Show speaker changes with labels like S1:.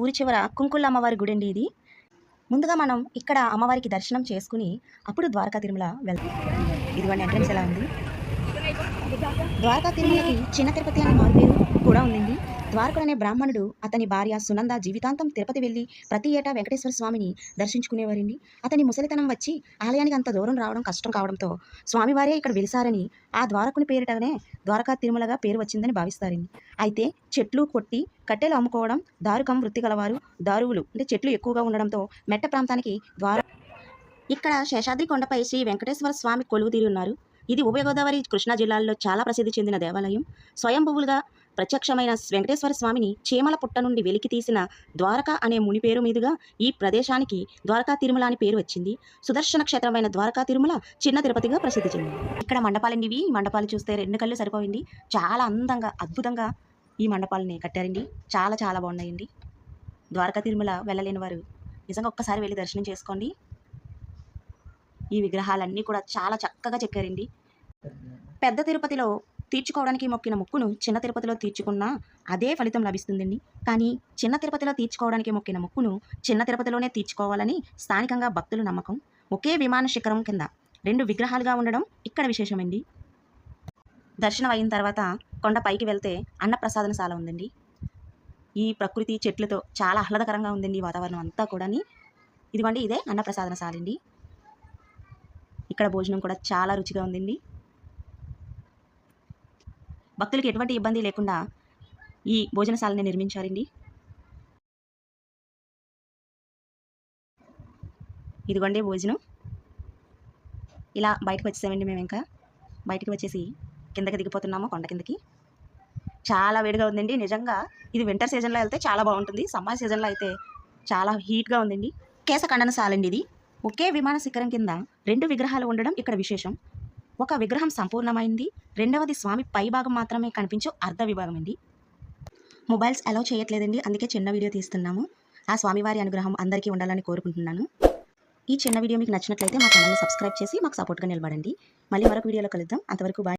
S1: ఊరి చివర కుంకుళ్ళ అమ్మవారి గుడి అండి ఇది. ముందుగా మనం ఇక్కడ అమ్మవారికి దర్శనం చేసుకుని అప్పుడు ద్వారకా తిరుమల వెళ్తాం. ఇదిగోండి ఎంట్రన్స్ ఎలా ఉంది. ద్వారకా తిరుమలకి చిన్న తిరుపతి అనే మారు పేరు కూడా ఉందండి. ద్వారకుడు అనే బ్రాహ్మణుడు అతని భార్య సునంద జీవితాంతం తిరుపతి వెళ్ళి ప్రతి ఏటా వెంకటేశ్వర స్వామిని దర్శించుకునేవారండి. అతని ముసలితనం వచ్చి ఆలయానికి అంత దూరం రావడం కష్టం కావడంతో స్వామివారే ఇక్కడ వెలిసారని ఆ ద్వారకుని పేరిటనే ద్వారకా తిరుమలగా పేరు వచ్చిందని భావిస్తారండి. అయితే చెట్లు కొట్టి కట్టెలు అమ్ముకోవడం దారుకం వృత్తి గలవారు దారువులు అంటే చెట్లు ఎక్కువగా ఉండడంతో మెట్ట ప్రాంతానికి ఇక్కడ శేషాద్రి కొండపై శ్రీ వెంకటేశ్వర స్వామి కొలువుతీరి ఉన్నారు. ఇది ఉభయ గోదావరి కృష్ణా జిల్లాల్లో చాలా ప్రసిద్ధి చెందిన దేవాలయం. స్వయంభువులుగా ప్రత్యక్షమైన వెంకటేశ్వర స్వామిని చీమల పుట్ట నుండి వెలికి తీసిన ద్వారక అనే ముని పేరు మీదుగా ఈ ప్రదేశానికి ద్వారకా తిరుమల అని పేరు వచ్చింది. సుదర్శన క్షేత్రమైన ద్వారకా తిరుమల చిన్న తిరుపతిగా ప్రసిద్ధి చెందింది. ఇక్కడ మండపాలండి ఇవి. ఈ మండపాలు చూస్తే రెండు కళ్ళు సరిపోయింది. చాలా అందంగా అద్భుతంగా ఈ మండపాలని కట్టారండి. చాలా చాలా బాగున్నాయండి. ద్వారకా తిరుమల వెళ్ళలేని వారు నిజంగా ఒక్కసారి వెళ్ళి దర్శనం చేసుకోండి. ఈ విగ్రహాలన్నీ కూడా చాలా చక్కగా చెక్కారండి. పెద్ద తిరుపతిలో తీర్చుకోవడానికి మొక్కిన మొక్కును చిన్న తిరుపతిలో తీర్చుకున్నా అదే ఫలితం లభిస్తుందండి. కానీ చిన్న తిరుపతిలో తీర్చుకోవడానికి మొక్కిన మొక్కును చిన్న తిరుపతిలోనే తీర్చుకోవాలని స్థానికంగా భక్తుల నమ్మకం. ఒకే విమాన శిఖరం కింద 2 విగ్రహాలుగా ఉండడం ఇక్కడ విశేషమండి. దర్శనం అయిన తర్వాత కొండ పైకి వెళ్తే అన్నప్రసాదనశాల ఉందండి. ఈ ప్రకృతి చెట్లతో చాలా ఆహ్లాదకరంగా ఉందండి ఈ వాతావరణం అంతా కూడా. ఇదిగోండి ఇదే అన్నప్రసాదనశాల అండి. ఇక్కడ భోజనం కూడా చాలా రుచిగా ఉందండి. భక్తులకు ఎటువంటి ఇబ్బంది లేకుండా ఈ భోజనశాలని నిర్మించారండి. ఇదిగోండి భోజనం. ఇలా బయటకు వచ్చేసామండి మేము. ఇంకా బయటకు వచ్చేసి కిందకి దిగిపోతున్నాము కొండ కిందకి. చాలా వేడిగా ఉందండి. నిజంగా ఇది వింటర్ సీజన్లో వెళ్తే చాలా బాగుంటుంది. సమ్మర్ సీజన్లో అయితే చాలా హీట్గా ఉందండి. కేశ ఖండనశాల అండి ఇది. ఒకే విమాన శిఖరం కింద 2 విగ్రహాలు ఉండడం ఇక్కడ విశేషం. ఒక విగ్రహం సంపూర్ణమైంది, రెండవది స్వామి పై భాగం మాత్రమే కనిపించు అర్ధ విభాగం అండి. మొబైల్స్ అలౌ చేయట్లేదండి, అందుకే చిన్న వీడియో తీస్తున్నాము. ఆ స్వామివారి అనుగ్రహం అందరికీ ఉండాలని కోరుకుంటున్నాను. ఈ చిన్న వీడియో మీకు నచ్చినట్లయితే మా ఛానల్ని సబ్స్క్రైబ్ చేసి మాకు సపోర్ట్గా నిలబడండి. మళ్ళీ మరొక వీడియోలో కలుద్దాం. అంతవరకు బాయ్.